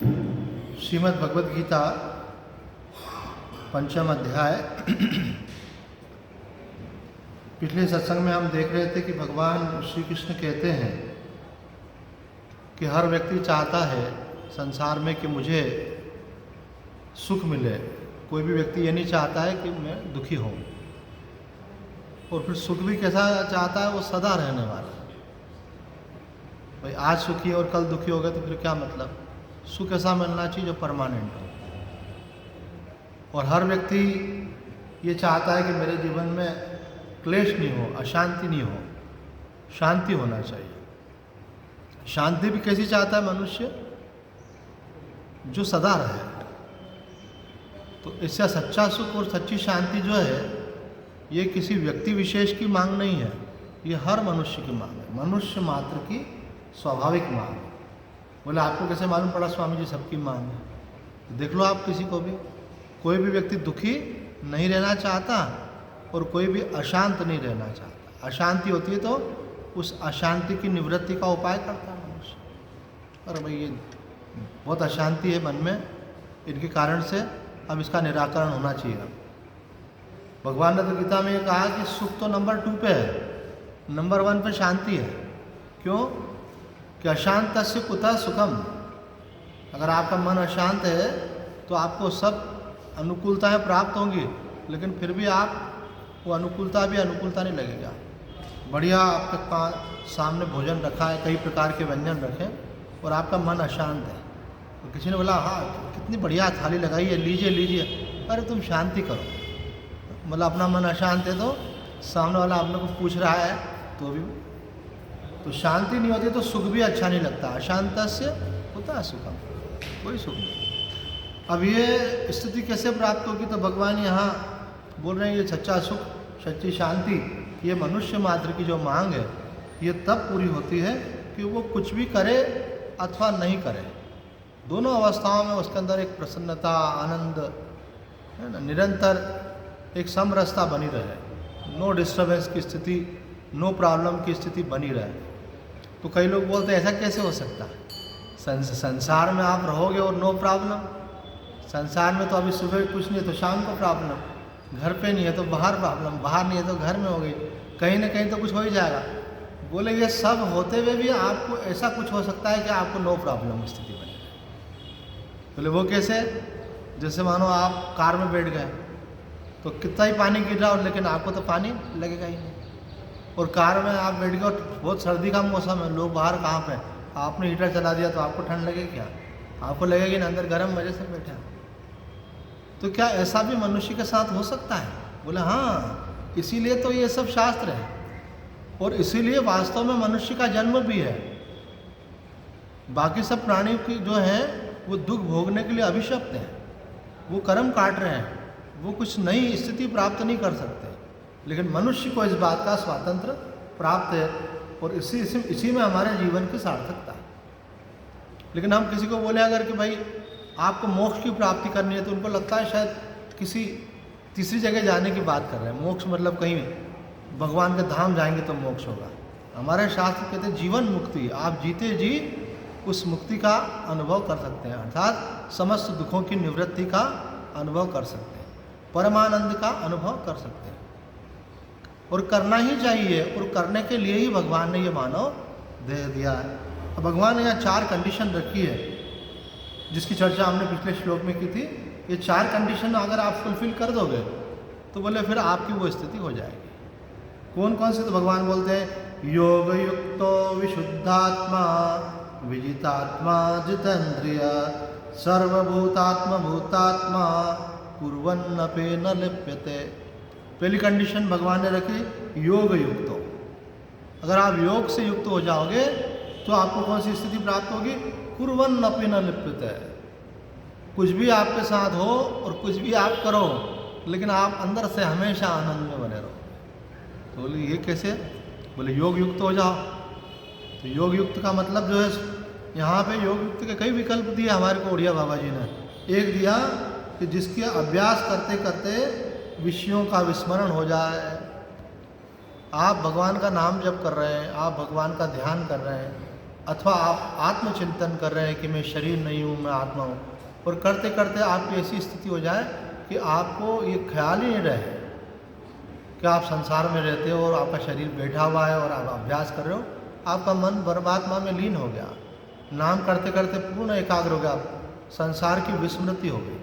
श्रीमद् भगवद गीता पंचम अध्याय। पिछले सत्संग में हम देख रहे थे कि भगवान श्री कृष्ण कहते हैं कि हर व्यक्ति चाहता है संसार में कि मुझे सुख मिले। कोई भी व्यक्ति ये नहीं चाहता है कि मैं दुखी हूँ। और फिर सुख भी कैसा चाहता है, वो सदा रहने वाला। भाई आज सुखी और कल दुखी हो गए तो फिर क्या मतलब। सुख ऐसा मिलना चाहिए जो परमानेंट हो। और हर व्यक्ति ये चाहता है कि मेरे जीवन में क्लेश नहीं हो, अशांति नहीं हो, शांति होना चाहिए। शांति भी कैसी चाहता है मनुष्य, जो सदा रहे। तो इससे सच्चा सुख और सच्ची शांति जो है, ये किसी व्यक्ति विशेष की मांग नहीं है, ये हर मनुष्य की मांग है, मनुष्य मात्र की स्वाभाविक मांग है। बोले आपको कैसे मालूम पड़ा स्वामी जी सबकी मांग है? देख लो आप किसी को भी, कोई भी व्यक्ति दुखी नहीं रहना चाहता और कोई भी अशांत नहीं रहना चाहता। अशांति होती है तो उस अशांति की निवृत्ति का उपाय करता है मनुष्य। अरे भाई ये बहुत अशांति है मन में, इनके कारण से अब इसका निराकरण होना चाहिए। भगवान ने तो गीता में ये कहा कि सुख तो नंबर 2 पे है, नंबर 1 पे शांति है। क्यों? कि अशांतस्य कुतः सुखम। अगर आपका मन अशांत है तो आपको सब अनुकूलताएं प्राप्त होंगी, लेकिन फिर भी आप वो अनुकूलता नहीं लगेगा। बढ़िया आपके सामने भोजन रखा है, कई प्रकार के व्यंजन रखे और आपका मन अशांत है। तो किसी ने बोला हाँ कितनी बढ़िया थाली लगाई है, लीजिए लीजिए। अरे तुम शांति करो। मतलब अपना मन अशांत है तो सामने वाला आपने कुछ पूछ रहा है तो भी तो शांति नहीं होती तो सुख भी अच्छा नहीं लगता। अशांतस्य कुतः सुखम, कोई सुख नहीं। अब ये स्थिति कैसे प्राप्त होगी? तो भगवान यहाँ बोल रहे हैं ये सच्चा सुख, सच्ची शांति, ये मनुष्य मात्र की जो मांग है, ये तब पूरी होती है कि वो कुछ भी करे अथवा नहीं करे, दोनों अवस्थाओं में उसके अंदर एक प्रसन्नता, आनंद है ना, निरंतर एक समरसता बनी रहे, नो डिस्टर्बेंस की स्थिति, नो प्रॉब्लम की स्थिति बनी रहे। तो कई लोग बोलते हैं ऐसा कैसे हो सकता है? संसार में आप रहोगे और नो प्रॉब्लम। संसार में तो अभी सुबह कुछ नहीं है तो शाम को प्रॉब्लम, घर पे नहीं है तो बाहर प्रॉब्लम, बाहर नहीं है तो घर में हो गई, कहीं ना कहीं तो कुछ हो ही जाएगा। बोले ये सब होते हुए भी आपको ऐसा कुछ हो सकता है कि आपको नो प्रॉब्लम स्थिति बने। बोले वो कैसे? जैसे मानो आप कार में बैठ गए तो कितना ही पानी गिर रहा हो लेकिन आपको तो पानी लगेगा ही नहीं। और कार में आप बैठ गए, बहुत सर्दी का मौसम है, लोग बाहर कहाँ पे, आपने हीटर चला दिया तो आपको ठंड लगेगी क्या? आपको लगेगी ना अंदर गर्म मजे से बैठा। तो क्या ऐसा भी मनुष्य के साथ हो सकता है? बोले हाँ, इसीलिए तो ये सब शास्त्र है और इसीलिए वास्तव में मनुष्य का जन्म भी है। बाकी सब प्राणी की जो हैं वो दुख भोगने के लिए अभिशप्त हैं, वो कर्म काट रहे हैं, वो कुछ नई स्थिति प्राप्त नहीं कर सकते। लेकिन मनुष्य को इस बात का स्वातंत्र प्राप्त है और इसी में हमारे जीवन की सार्थकता है। लेकिन हम किसी को बोले अगर कि भाई आपको मोक्ष की प्राप्ति करनी है तो उनको लगता है शायद किसी तीसरी जगह जाने की बात कर रहे हैं। मोक्ष मतलब कहीं भगवान के धाम जाएंगे तो मोक्ष होगा। हमारे शास्त्र कहते हैं जीवन मुक्ति, आप जीते जी उस मुक्ति का अनुभव कर सकते हैं, अर्थात समस्त दुखों की निवृत्ति का अनुभव कर सकते हैं, परमानंद का अनुभव कर सकते हैं। और करना ही चाहिए और करने के लिए ही भगवान ने ये मानव देह दिया है। अब भगवान ने यहाँ 4 कंडीशन रखी है जिसकी चर्चा हमने पिछले श्लोक में की थी। ये 4 कंडीशन अगर आप फुलफिल कर दोगे तो बोले फिर आपकी वो स्थिति हो जाएगी। कौन कौन से? तो भगवान बोलते हैं योग युक्तो विशुद्धात्मा विजितात्मा जितेन्द्रिय सर्वभूतात्मा भूतात्मा कुर्वन्नपि न लिप्यते। पहली कंडीशन भगवान ने रखी योग युक्त हो। अगर आप योग से युक्त हो जाओगे तो आपको कौन सी स्थिति प्राप्त होगी? कुर्वन्नपि न लिप्यते। कुछ भी आपके साथ हो और कुछ भी आप करो लेकिन आप अंदर से हमेशा आनंद में बने रहो। तो बोले ये कैसे? बोले योग युक्त हो जाओ। तो योग युक्त का मतलब जो है, यहाँ पे योग युक्त के कई विकल्प दिए हमारे को उड़िया बाबा जी ने। एक दिया कि जिसके अभ्यास करते करते विषयों का विस्मरण हो जाए। आप भगवान का नाम जप कर रहे हैं, आप भगवान का ध्यान कर रहे हैं, अथवा आप आत्मचिंतन कर रहे हैं कि मैं शरीर नहीं हूँ, मैं आत्मा हूँ, और करते करते आपकी ऐसी स्थिति हो जाए कि आपको ये ख्याल ही नहीं रहे कि आप संसार में रहते हो और आपका शरीर बैठा हुआ है और आप अभ्यास कर रहे हो, आपका मन परमात्मा में लीन हो गया, नाम करते करते पूर्ण एकाग्र हो गया, संसार की विस्मृति हो गई।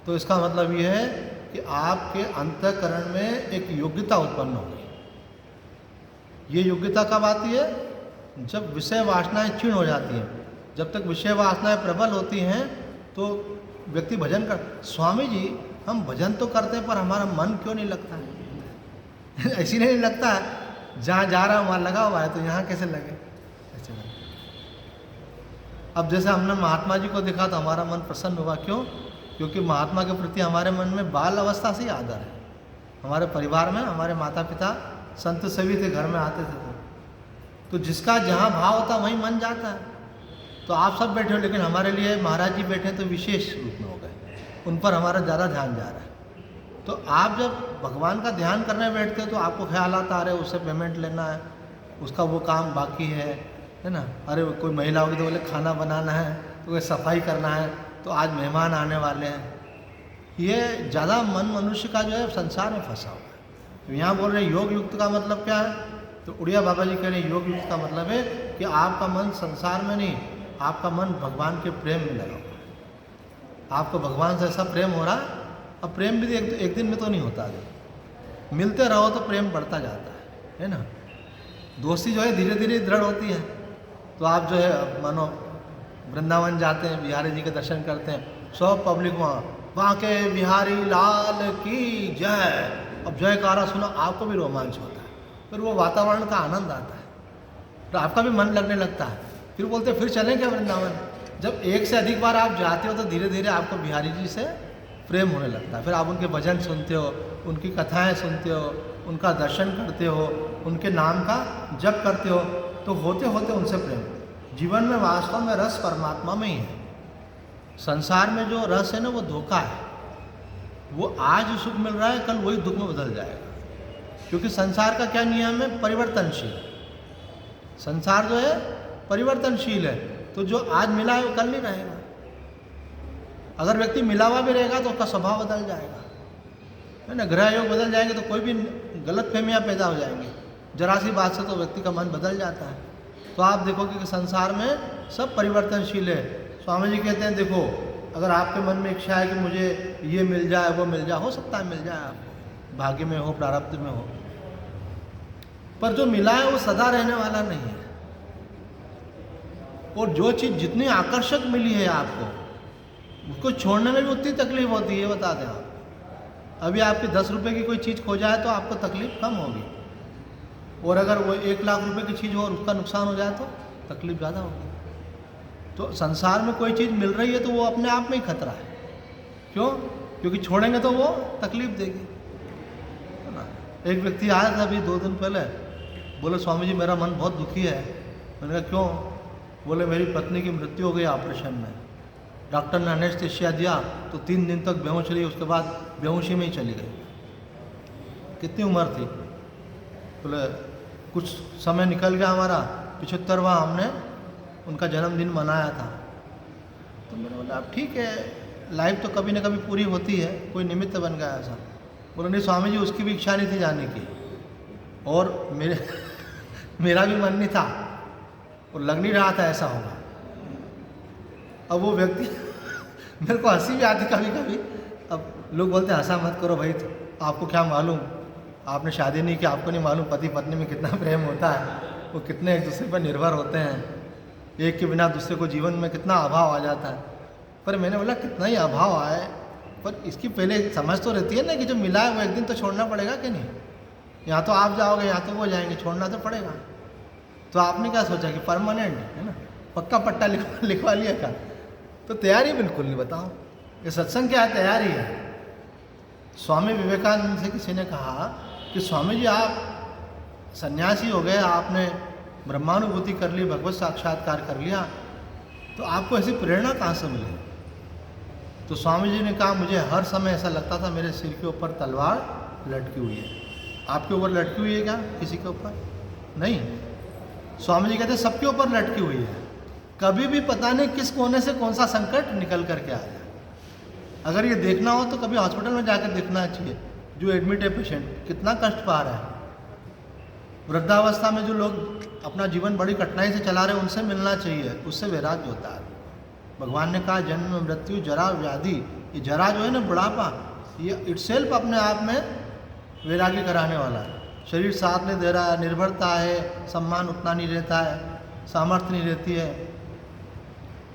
तो इसका मतलब ये है कि आपके अंतःकरण में एक योग्यता उत्पन्न हो गई। ये योग्यता कब आती है? जब विषय वासनाएं क्षीण हो जाती हैं। जब तक विषय वासनाएं प्रबल होती हैं तो व्यक्ति भजन कर, स्वामी जी हम भजन तो करते हैं पर हमारा मन क्यों नहीं लगता है? ऐसी नहीं लगता है, जहाँ जा रहा है वहाँ लगा हुआ है, तो यहाँ कैसे लगे? ऐसे लगे। अब जैसे हमने महात्मा जी को देखा तो हमारा मन प्रसन्न हुआ, क्यों? क्योंकि महात्मा के प्रति हमारे मन में बाल अवस्था से ही आदर है। हमारे परिवार में हमारे माता पिता संत सेवी थे, घर में आते थे, तो जिसका जहाँ भाव होता वहीं मन जाता है। तो आप सब बैठे हो, लेकिन हमारे लिए महाराज जी बैठे तो विशेष रूप में हो गए, उन पर हमारा ज़्यादा ध्यान जा रहा है। तो आप जब भगवान का ध्यान करने बैठते हो तो आपको ख्यालात आ रहे हैं, उससे पेमेंट लेना है, उसका वो काम बाकी है ना। अरे कोई महिला होगी तो बोले खाना बनाना है, तो कोई सफाई करना है, तो आज मेहमान आने वाले हैं। ये ज़्यादा मन मनुष्य का जो है संसार में फंसा हुआ है। तो यहाँ बोल रहे योग युक्त का मतलब क्या है? तो उड़िया बाबा जी कह रहे हैं योग युक्त का मतलब है कि आपका मन संसार में नहीं, आपका मन भगवान के प्रेम में लगा हुआ है। आपको भगवान से ऐसा प्रेम हो रहा है। अब प्रेम भी एक दिन में तो नहीं होता है, मिलते रहो तो प्रेम बढ़ता जाता है ना। दोस्ती जो है धीरे धीरे दृढ़ होती है। तो आप जो है मानो वृंदावन जाते हैं, बिहारी जी के दर्शन करते हैं, सब पब्लिक वहाँ के बिहारी लाल की जय, अब जयकारा सुना, आपको भी रोमांच होता है, फिर वो वातावरण का आनंद आता है, तो आपका भी मन लगने लगता है। फिर बोलते फिर चलें क्या वृंदावन? जब एक से अधिक बार आप जाते हो तो धीरे धीरे आपको बिहारी जी से प्रेम होने लगता है। फिर आप उनके भजन सुनते हो, उनकी कथाएं सुनते हो, उनका दर्शन करते हो, उनके नाम का जप करते हो, तो होते होते उनसे प्रेम। जीवन में वास्तव में रस परमात्मा में ही है। संसार में जो रस है ना वो धोखा है। वो आज सुख मिल रहा है, कल वही दुख में बदल जाएगा। क्योंकि संसार का क्या नियम है? परिवर्तनशील। संसार जो है परिवर्तनशील है, तो जो आज मिला है वो कल नहीं रहेगा। अगर व्यक्ति मिला हुआ भी रहेगा तो उसका स्वभाव बदल जाएगा, है ना। ग्रह योग बदल जाएंगे तो कोई भी गलत फहमियाँ पैदा हो जाएंगी। जरा सी बात से तो व्यक्ति का मन बदल जाता है। तो आप देखोगे कि संसार में सब परिवर्तनशील है। स्वामी जी कहते हैं देखो, अगर आपके मन में इच्छा है कि मुझे ये मिल जाए वो मिल जाए, हो सकता है मिल जाए, आपको भाग्य में हो, प्रारब्ध में हो, पर जो मिला है वो सदा रहने वाला नहीं है। और जो चीज़ जितनी आकर्षक मिली है आपको, उसको छोड़ने में भी उतनी तकलीफ होती है, बता दें आप। अभी आपकी 10 रुपये की कोई चीज़ खो जाए तो आपको तकलीफ कम होगी, और अगर वो 1 लाख रुपए की चीज़ हो और उसका नुकसान हो जाए तो तकलीफ ज़्यादा होगी। तो संसार में कोई चीज़ मिल रही है तो वो अपने आप में ही खतरा है। क्यों? क्योंकि छोड़ेंगे तो वो तकलीफ देगी, है ना। एक व्यक्ति आया था अभी 2 दिन पहले, बोले स्वामी जी मेरा मन बहुत दुखी है। मैंने कहा क्यों? बोले मेरी पत्नी की मृत्यु हो गई ऑपरेशन में, डॉक्टर ने एनेस्थीसिया दिया तो 3 दिन तक बेहोश रही, उसके बाद बेहोशी में ही चली गई। कितनी उम्र थी? बोले कुछ समय निकल गया हमारा, 75वां हमने उनका जन्मदिन मनाया था। तो मैंने बोला अब ठीक है, लाइफ तो कभी ना कभी पूरी होती है, कोई निमित्त बन गया ऐसा। बोले नहीं स्वामी जी उसकी भी इच्छा नहीं थी जाने की, और मेरा भी मन नहीं था, और लग नहीं रहा था ऐसा होगा। अब वो व्यक्ति मेरे को हंसी भी आती कभी कभी। अब लोग बोलते हैं हंसा मत करो भाई, तो आपको क्या मालूम, आपने शादी नहीं की, आपको नहीं मालूम पति पत्नी में कितना प्रेम होता है, वो कितने एक दूसरे पर निर्भर होते हैं, एक के बिना दूसरे को जीवन में कितना अभाव आ जाता है। पर मैंने बोला कितना ही अभाव आए, पर इसकी पहले समझ तो रहती है ना कि जो मिला है वो एक दिन तो छोड़ना पड़ेगा कि नहीं। या तो आप जाओगे या तो वो जाएंगे, छोड़ना तो पड़ेगा। तो आपने क्या सोचा कि परमानेंट है ना, पक्का पट्टा लिखवा लिया का? तो तैयारी बिल्कुल नहीं। बताओ ये सत्संग क्या है? तैयारी है। स्वामी विवेकानंद से किसी ने कहा कि स्वामी जी आप सन्यासी हो गए, आपने ब्रह्मानुभूति कर ली, भगवत साक्षात्कार कर लिया, तो आपको ऐसी प्रेरणा कहाँ से मिली? तो स्वामी जी ने कहा मुझे हर समय ऐसा लगता था मेरे सिर के ऊपर तलवार लटकी हुई है। आपके ऊपर लटकी हुई है क्या किसी के ऊपर? नहीं। स्वामी जी कहते हैं सबके ऊपर लटकी हुई है, कभी भी पता नहीं किस कोने से कौन सा संकट निकल करके आ जाए। अगर ये देखना हो तो कभी हॉस्पिटल में जाकर देखना चाहिए, जो एडमिट है पेशेंट कितना कष्ट पा रहा है। वृद्धावस्था में जो लोग अपना जीवन बड़ी कठिनाई से चला रहे हैं उनसे मिलना चाहिए, उससे वैराग्य होता है। भगवान ने कहा जन्म मृत्यु जरा व्याधि, ये जरा जो है ना बुढ़ापा, ये इटसेल्फ अपने आप में वैराग्य कराने वाला है। शरीर साथ नहीं दे रहा है, निर्भरता है, सम्मान उतना नहीं रहता है, सामर्थ्य नहीं रहती है,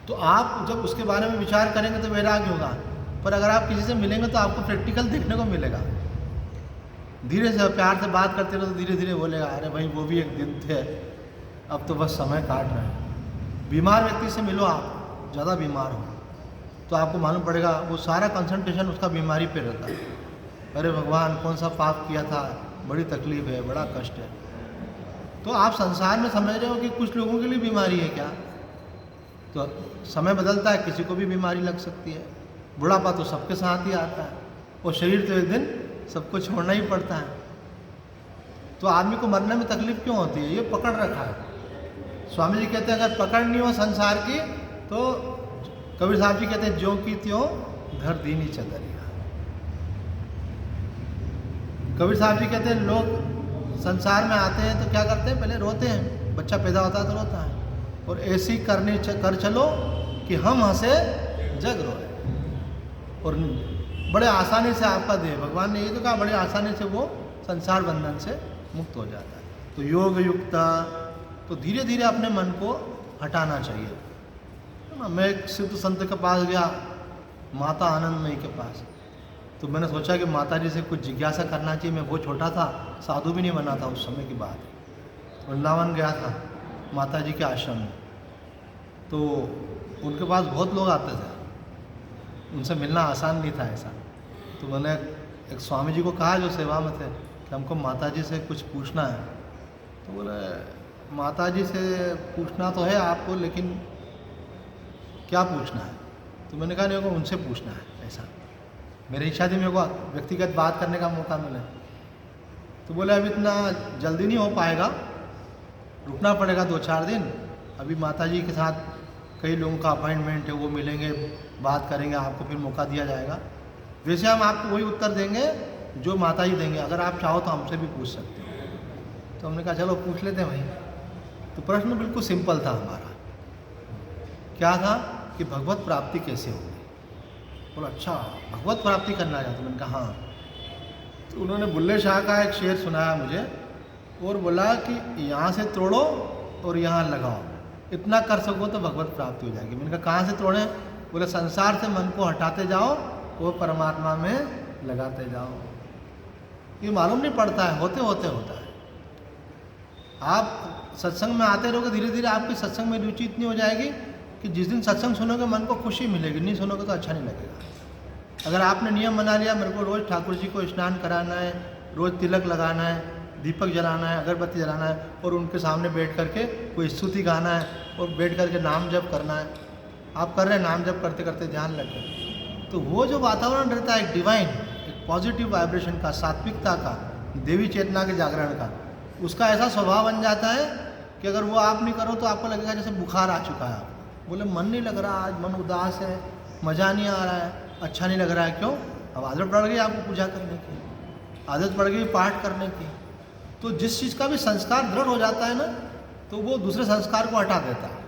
तो आप जब उसके बारे में विचार करेंगे तो वैराग्य होगा। पर अगर आप किसी से मिलेंगे तो आपको प्रैक्टिकल देखने को मिलेगा। धीरे से प्यार से बात करते रहो तो धीरे धीरे बोलेगा अरे भाई वो भी एक दिन थे, अब तो बस समय काट रहे हैं। बीमार व्यक्ति से मिलो, आप ज़्यादा बीमार हो तो आपको मालूम पड़ेगा वो सारा कंसंट्रेशन उसका बीमारी पे रहता है। अरे भगवान कौन सा पाप किया था, बड़ी तकलीफ है, बड़ा कष्ट है। तो आप संसार में समझ रहे हो कि कुछ लोगों के लिए बीमारी है क्या, तो समय बदलता है, किसी को भी बीमारी लग सकती है। बुढ़ापा तो सबके साथ ही आता है, और शरीर तो एक दिन सबको छोड़ना ही पड़ता है। तो आदमी को मरने में तकलीफ क्यों होती है, ये पकड़ रखा है। स्वामी जी कहते हैं अगर पकड़ नहीं हो संसार की तो कबीर साहब जी कहते हैं ज्यों की त्यों धर दीनी चदरिया। कबीर साहब जी कहते हैं लोग संसार में आते हैं तो क्या करते हैं, पहले रोते हैं, बच्चा पैदा होता है तो रोता है, और ऐसी करनी कर चलो कि हम हंसे जग रोए। और बड़े आसानी से आपका देह, भगवान ने ये तो कहा बड़े आसानी से वो संसार बंधन से मुक्त हो जाता है। तो योग युक्ता, तो धीरे धीरे अपने मन को हटाना चाहिए। मैं एक सिद्ध संत के पास गया, माता आनंदमयी के पास, तो मैंने सोचा कि माता जी से कुछ जिज्ञासा करना चाहिए। मैं बहुत छोटा था, साधु भी नहीं बना था उस समय की बात। वृंदावन गया था माता जी के आश्रम में, तो उनके पास बहुत लोग आते थे, उनसे मिलना आसान नहीं था ऐसा। तो मैंने एक स्वामी जी को कहा जो सेवा में थे कि हमको माता जी से कुछ पूछना है। तो बोले माता जी से पूछना तो है आपको, लेकिन क्या पूछना है। तो मैंने कहा मेरे को उनसे पूछना है, ऐसा मेरी इच्छा थी मेरे को व्यक्तिगत बात करने का मौका मिले। तो बोले अब इतना जल्दी नहीं हो पाएगा, रुकना पड़ेगा 2-4 दिन। अभी माता जी के साथ कई लोगों का अपॉइंटमेंट है, वो मिलेंगे, बात करेंगे, आपको फिर मौका दिया जाएगा। वैसे हम आपको वही उत्तर देंगे जो माता जी देंगे, अगर आप चाहो तो हमसे भी पूछ सकते हो। तो हमने कहा चलो पूछ लेते हैं भाई। तो प्रश्न बिल्कुल सिंपल था हमारा, क्या था कि भगवत प्राप्ति कैसे होगी। बोला अच्छा भगवत प्राप्ति करना चाहते। मैंने कहा हाँ। तो उन्होंने बुल्ले शाह का एक शेर सुनाया मुझे, और बोला कि यहाँ से तोड़ो और यहाँ लगाओ, इतना कर सको तो भगवत प्राप्ति हो जाएगी। मैंने कहा कहाँ से तोड़ें। बोले संसार से मन को हटाते जाओ, वो परमात्मा में लगाते जाओ। ये मालूम नहीं पड़ता है, होते होते होता है। आप सत्संग में आते रहोगे, धीरे धीरे आपकी सत्संग में रुचि इतनी हो जाएगी कि जिस दिन सत्संग सुनोगे मन को खुशी मिलेगी, नहीं सुनोगे तो अच्छा नहीं लगेगा। अगर आपने नियम बना लिया मेरे को रोज़ ठाकुर जी को स्नान कराना है, रोज़ तिलक लगाना है, दीपक जलाना है, अगरबत्ती जलाना है, और उनके सामने बैठ करके कोई स्तुति गाना है, और बैठ करके नाम जप करना है, आप कर रहे हैं, नाम जप करते करते ध्यान लगे, तो वो जो वातावरण रहता है एक डिवाइन, एक पॉजिटिव वाइब्रेशन का, सात्विकता का, देवी चेतना के जागरण का, उसका ऐसा स्वभाव बन जाता है कि अगर वो आप नहीं करो तो आपको लगेगा जैसे बुखार आ चुका है। आपको बोले मन नहीं लग रहा, आज मन उदास है, मज़ा नहीं आ रहा है, अच्छा नहीं लग रहा है। क्यों? अब आदत पड़ गई आपको पूजा करने की, आदत पड़ गई पाठ करने की। तो जिस चीज़ का भी संस्कार दृढ़ हो जाता है ना, तो वो दूसरे संस्कार को हटा देता है।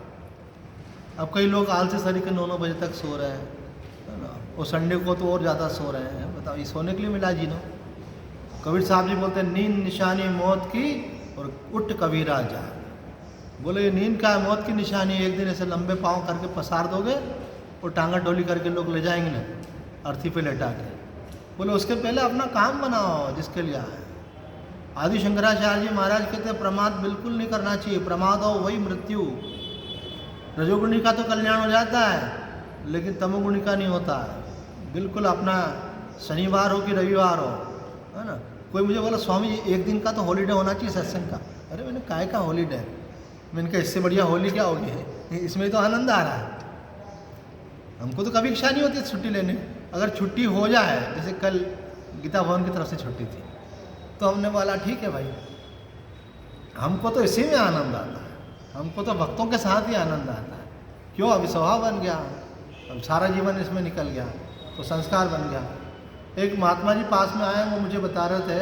अब कई लोग आलसी शरीर के 9-9 बजे तक सो रहे हैं, है ना, और संडे को तो और ज़्यादा सो रहे हैं। बताओ ये सोने के लिए मिला जी नो। कबीर साहब जी बोलते हैं नींद निशानी मौत की और उठ कबीरा जा। बोले ये नींद का है, मौत की निशानी। एक दिन ऐसे लंबे पाँव करके पसार दोगे और टांगा टोली करके लोग ले जाएंगे ना अर्थी पे लेटा के। बोले उसके पहले अपना काम बनाओ जिसके लिए आए। आदि शंकराचार्य जी महाराज कहते हैं प्रमाद बिल्कुल नहीं करना चाहिए, प्रमाद हो वही मृत्यु। रजोगुणी का तो कल्याण हो जाता है, लेकिन तमोगुणी का नहीं होता है। बिल्कुल अपना शनिवार हो कि रविवार हो, है ना। कोई मुझे बोला स्वामी जी एक दिन का तो हॉलीडे होना चाहिए सत्संग का। अरे मैंने काय का हॉलीडे, मैंने कहा इससे बढ़िया होली क्या होगी है, इसमें तो आनंद आ रहा है। हमको तो कभी इच्छा नहीं होती छुट्टी लेने। अगर छुट्टी हो जाए, जैसे कल गीता भवन की तरफ से छुट्टी थी, तो हमने बोला ठीक है भाई, हमको तो इसी में आनंद आता है। हमको तो भक्तों के साथ ही आनंद आता है। क्यों? अभी स्वभाव बन गया, अब सारा जीवन इसमें निकल गया, तो संस्कार बन गया। एक महात्मा जी पास में आए, वो मुझे बता रहे थे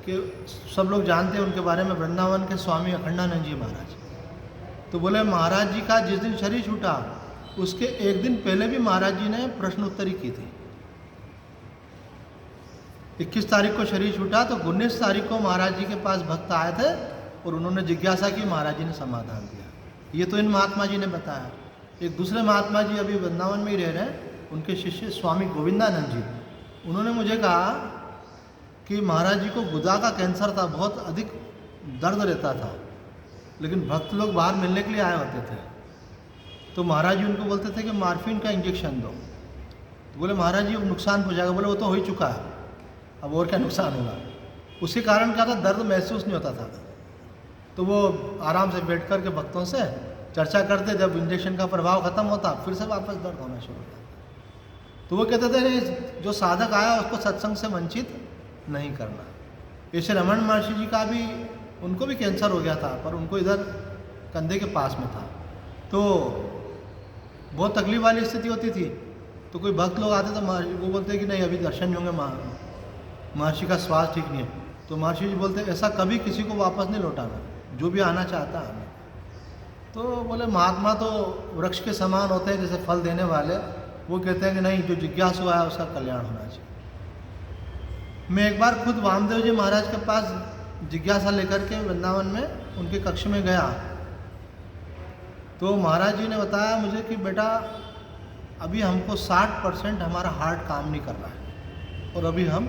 कि सब लोग जानते हैं उनके बारे में, वृंदावन के स्वामी अखंडानंद जी महाराज। तो बोले महाराज जी का जिस दिन शरीर छूटा उसके एक दिन पहले भी महाराज जी ने प्रश्न उत्तरी की थी। 21 तारीख को शरीर छूटा तो 19 तारीख को महाराज जी के पास भक्त आए थे और उन्होंने जिज्ञासा की, महाराज जी ने समाधान दिया। ये तो इन महात्मा जी ने बताया। एक दूसरे महात्मा जी अभी वृंदावन में ही रह रहे हैं, उनके शिष्य स्वामी गोविंदानंद जी, उन्होंने मुझे कहा कि महाराज जी को गुदा का कैंसर था, बहुत अधिक दर्द रहता था, लेकिन भक्त लोग बाहर मिलने के लिए आए होते थे, तो महाराज जी उनको बोलते थे कि मार्फिन का इंजेक्शन दो। तो बोले महाराज जी अब नुकसान हो जाएगा। बोले वो तो हो ही चुका है, अब और क्या नुकसान होगा। उसके कारण क्या था, दर्द महसूस नहीं होता था। तो वो आराम से बैठ कर के भक्तों से चर्चा करते, जब इंजेक्शन का प्रभाव खत्म होता फिर से वापस दर्द होना शुरू होता। तो वो कहते थे नहीं, जो साधक आया उसको सत्संग से वंचित नहीं करना। ऐसे रमन महर्षि जी का भी, उनको भी कैंसर हो गया था, पर उनको इधर कंधे के पास में था, तो बहुत तकलीफ वाली स्थिति होती थी। तो कोई भक्त लोग आते तो महर्षि वो बोलते कि नहीं अभी दर्शन नहीं होंगे, महर्षि का स्वास्थ्य ठीक नहीं है। तो महर्षि जी बोलते ऐसा कभी किसी को वापस नहीं लौटाना, जो भी आना चाहता है आना। तो बोले महात्मा तो वृक्ष के समान होते हैं, जैसे फल देने वाले। वो कहते हैं कि नहीं, जो जिज्ञासु है उसका कल्याण होना चाहिए। मैं एक बार खुद वामदेव जी महाराज के पास जिज्ञासा लेकर के वृंदावन में उनके कक्ष में गया, तो महाराज जी ने बताया मुझे कि बेटा अभी हमको 60% हमारा हार्ट काम नहीं कर रहा है और अभी हम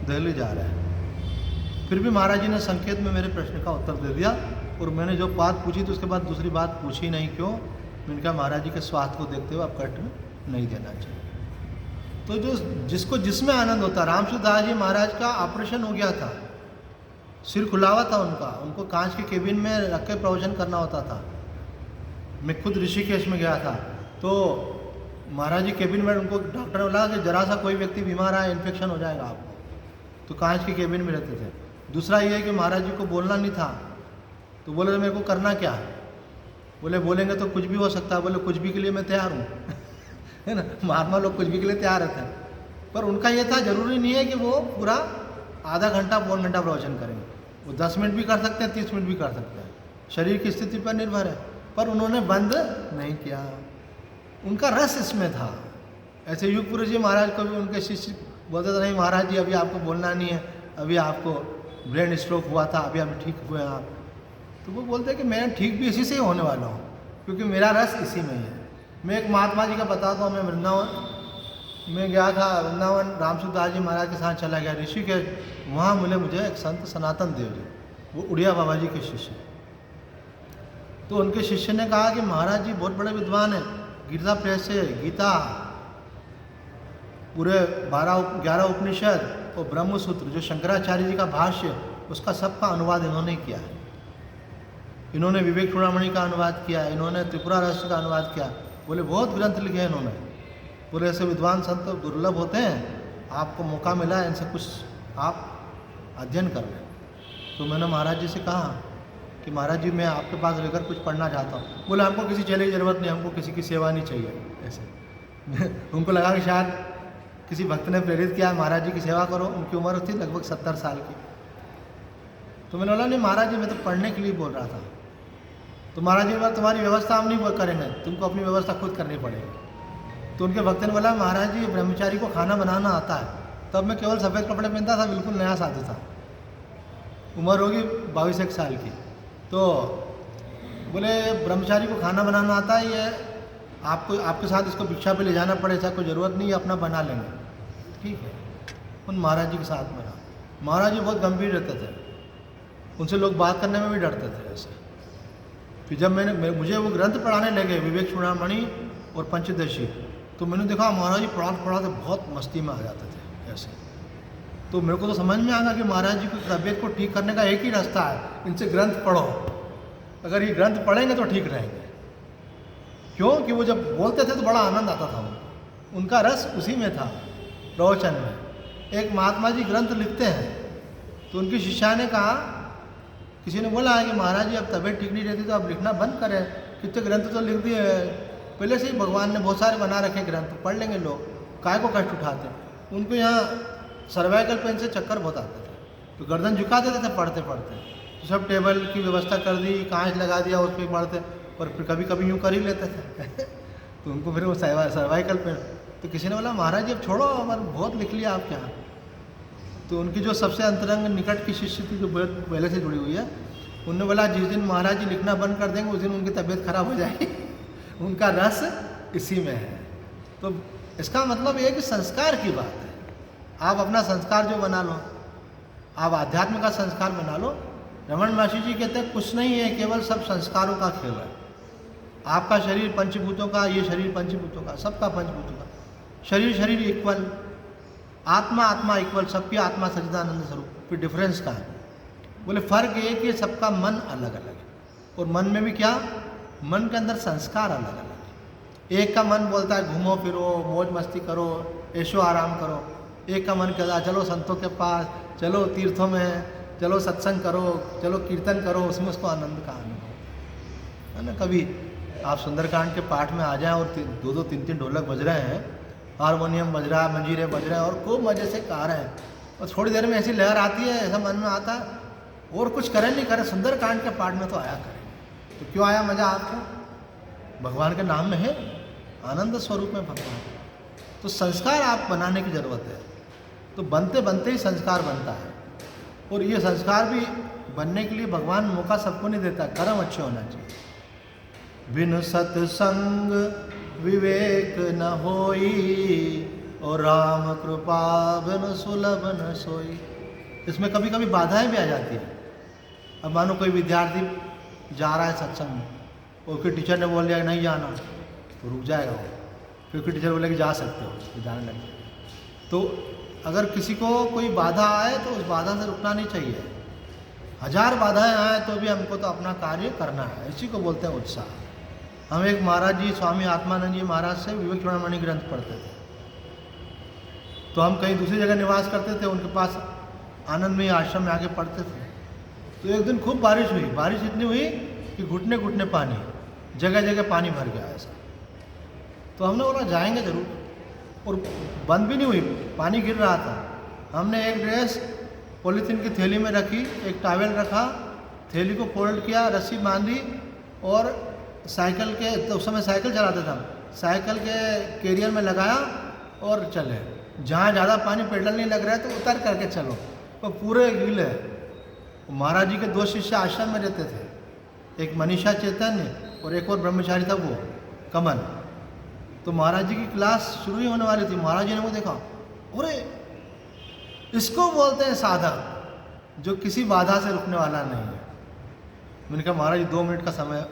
दिल्ली जा रहे हैं। फिर भी महाराज जी ने संकेत में मेरे प्रश्न का उत्तर दे दिया, और मैंने जो बात पूछी तो उसके बाद दूसरी बात पूछी नहीं। क्यों? मैंने कहा महाराज जी के स्वास्थ्य को देखते हुए आप कष्ट नहीं देना चाहिए। तो जो जिसको जिसमें आनंद होता, रामसूदास जी महाराज का ऑपरेशन हो गया था, सिर खुला हुआ था उनका, उनको कांच के केबिन में रख के प्रवचन करना होता था। मैं खुद ऋषिकेश में गया था, तो महाराज जी केबिन में, उनको डॉक्टर ने बोला कि जरा सा कोई व्यक्ति बीमार आए इन्फेक्शन हो जाएगा आपको, तो कांच के केबिन में रहते थे। दूसरा ये है कि महाराज जी को बोलना नहीं था, तो बोले तो मेरे को करना क्या है? बोले बोलेंगे तो कुछ भी हो सकता है। बोले कुछ भी के लिए मैं तैयार हूँ है ना, महात्मा लोग कुछ भी के लिए तैयार रहते हैं। पर उनका ये था, जरूरी नहीं है कि वो पूरा आधा घंटा पौन घंटा प्रवचन करेंगे, वो 10 मिनट भी कर सकते हैं, 30 मिनट भी कर सकते हैं, शरीर की स्थिति पर निर्भर है। पर उन्होंने बंद नहीं किया, उनका रस इसमें था। ऐसे युग पुरुष जी महाराज को भी उनके शिष्य बोलते थे नहीं महाराज जी अभी आपको बोलना नहीं है, अभी आपको ब्रेन स्ट्रोक हुआ था, अभी अभी ठीक हुए आप। तो वो बोलते हैं कि मैं ठीक भी इसी से ही होने वाला हूँ, क्योंकि मेरा रस इसी में ही है। मैं एक महात्मा जी का बताता हूँ। मैं वृंदावन में गया था, वृंदावन रामसूदास जी महाराज के साथ चला गया ऋषिकेश। वहाँ मिले मुझे एक संत सनातन देव जी, वो उड़िया बाबा जी के शिष्य। तो उनके शिष्य ने कहा कि महाराज जी बहुत बड़े विद्वान हैं, गीता प्रेस से गीता, पूरे 11 उपनिषद और ब्रह्मसूत्र जो शंकराचार्य जी का भाष्य, उसका सबका अनुवाद इन्होंने किया है। इन्होंने विवेक चूड़ामणि का अनुवाद किया, इन्होंने त्रिपुरा रहस्य का अनुवाद किया। बोले बहुत ग्रंथ लिखे हैं इन्होंने। बोले ऐसे विद्वान संत दुर्लभ होते हैं, आपको मौका मिला है, इनसे कुछ आप अध्ययन कर लें। तो मैंने महाराज जी से कहा कि महाराज जी मैं आपके पास रहकर कुछ पढ़ना चाहता हूँ। बोले हमको किसी चेले की ज़रूरत नहीं, हमको किसी की सेवा नहीं चाहिए। ऐसे उनको लगा कि शायद किसी भक्त ने प्रेरित किया महाराज जी की सेवा करो। उनकी उम्र थी लगभग 70 साल की। तो मैंने बोला नहीं महाराज जी मैं तो पढ़ने के लिए बोल रहा था। तो महाराज जी बात तुम्हारी व्यवस्था हम नहीं करेंगे, तुमको अपनी व्यवस्था खुद करनी पड़ेगी। तो उनके भक्त ने बोला महाराज जी ब्रह्मचारी को खाना बनाना आता है। तब मैं केवल सफ़ेद कपड़े पहनता था, बिल्कुल नया साधु था, उम्र होगी 22-1 साल की। तो बोले ब्रह्मचारी को खाना बनाना आता है, ये आपको आपके साथ इसको भिक्षा पे ले जाना पड़े, ऐसा कोई ज़रूरत नहीं है, अपना बना लेंगे। ठीक है, उन महाराज जी के साथ में रहा। महाराज जी बहुत गंभीर रहते थे, उनसे लोग बात करने में भी डरते थे ऐसे। फिर जब मुझे वो ग्रंथ पढ़ाने लगे विवेक चूड़ामणि और पंचदशी, तो मैंने देखा महाराज जी पढ़ाते बहुत मस्ती में आ जाते थे ऐसे। तो मेरे को तो समझ में आ गया कि महाराज जी की तबीयत को ठीक करने का एक ही रास्ता है, इनसे ग्रंथ पढ़ो। अगर ये ग्रंथ पढ़ेंगे तो ठीक रहेंगे। क्यों कि वो जब बोलते थे तो बड़ा आनंद आता था उनको, उनका रस उसी में था, प्रवचन में। एक महात्मा जी ग्रंथ लिखते हैं, तो उनकी शिष्या ने कहा किसी ने बोला है कि महाराज जी अब तबीयत ठीक नहीं रहती तो अब लिखना बंद करें, कितने ग्रंथ तो लिख दिए हैं, पहले से ही भगवान ने बहुत सारे बना रखे ग्रंथ, पढ़ लेंगे लोग, काय को कष्ट उठाते। उनको यहाँ सर्वाइकल पेन से चक्कर बहुत आते थे, तो गर्दन झुका देते थे पढ़ते पढ़ते, तो सब टेबल की व्यवस्था कर दी, कांच लगा दिया, उस पर पढ़ते, और फिर कभी कभी यूँ कर ही लेते थे तो उनको फिर वो सर्वाइकल पेन। तो किसी ने बोला महाराज जी अब छोड़ो, हमारे बहुत लिख लिया आपके यहाँ। तो उनकी जो सबसे अंतरंग निकट की शिष्य थी, जो पहले से जुड़ी हुई है, उन्होंने बोला जिस दिन महाराज जी लिखना बंद कर देंगे उस दिन उनकी तबीयत खराब हो जाएगी उनका रस इसी में है। तो इसका मतलब ये है कि संस्कार की बात है, आप अपना संस्कार जो बना लो, आप आध्यात्म का संस्कार बना लो। रमन महर्षि जी कहते हैं कुछ नहीं है, केवल सब संस्कारों का खेल है। आपका शरीर पंचभूतों का, ये शरीर पंचभूतों का, सबका पंचभूतों का, शरीर शरीर इक्वल, आत्मा आत्मा इक्वल, सबकी आत्मा सच्चिदानंद स्वरूप। फिर डिफरेंस का है, बोले फर्क ये कि सबका मन अलग अलग है, और मन में भी क्या, मन के अंदर संस्कार अलग अलग है। एक का मन बोलता है घूमो फिरो, मौज मस्ती करो, ऐशो आराम करो। एक का मन कहता है चलो संतों के पास, चलो तीर्थों में, चलो सत्संग करो, चलो कीर्तन करो, उसमें उसको आनंद का अनुभव है ना। कभी आप सुंदरकांड के पाठ में आ जाएं और दो दो तीन तीन ढोलक बज रहे हैं, हारमोनियम बज रहा है, मंजीरे बज रहे हैं, और खूब मज़े से गा रहे हैं, और थोड़ी देर में ऐसी लहर आती है, ऐसा मन में आता है, और कुछ करें नहीं करें, सुंदरकांड के पाठ में तो आया करें। तो क्यों आया मज़ा आपको? भगवान के नाम में है, आनंद स्वरूप में भगवान। तो संस्कार आप बनाने की ज़रूरत है, तो बनते बनते ही संस्कार बनता है। और ये संस्कार भी बनने के लिए भगवान मौका सबको नहीं देता, कर्म अच्छे होना चाहिए। बिन सत्संग विवेक न होई, और राम कृपा बिन सुलभ न सोई। इसमें कभी कभी बाधाएं भी आ जाती हैं। अब मानो कोई विद्यार्थी जा रहा है सत्संग में, और फिर टीचर ने बोल दिया नहीं जाना, तो रुक जाएगा वो, फिर टीचर बोले कि जा सकते हो, तो जाने लगे। तो अगर किसी को कोई बाधा आए तो उस बाधा से रुकना नहीं चाहिए। 1000 बाधाएं आए तो भी हमको तो अपना कार्य करना है, इसी को बोलते हैं उत्साह। हम एक महाराज जी, स्वामी आत्मानंद जी महाराज से विवेक चूड़ामणि ग्रंथ पढ़ते थे। तो हम कहीं दूसरी जगह निवास करते थे, उनके पास आनंदमयी आश्रम में आके पढ़ते थे। तो एक दिन खूब बारिश हुई, बारिश इतनी हुई कि घुटने घुटने पानी, जगह जगह पानी भर गया ऐसा। तो हमने बोला जाएंगे ज़रूर, और बंद भी नहीं हुई, पानी गिर रहा था। हमने एक ड्रेस पॉलीथीन की थैली में रखी, एक टॉवेल रखा, थैली को फोल्ड किया, रस्सी बांधी, और साइकिल के, तो उस समय साइकिल चलाते थे हम, साइकिल के कैरियर में लगाया और चले। जहाँ ज़्यादा पानी पेडल नहीं लग रहा है तो उतर करके चलो, तो पूरे गीले। महाराज जी के 2 शिष्य आश्रम में रहते थे, एक मनीषा चैतन्य और एक और ब्रह्मचारी था वो कमल। तो महाराज जी की क्लास शुरू ही होने वाली थी। महाराज जी ने वो देखा, अरे इसको बोलते हैं साधक, जो किसी बाधा से रुकने वाला नहीं है। मैंने कहा महाराज जी 2 मिनट का समय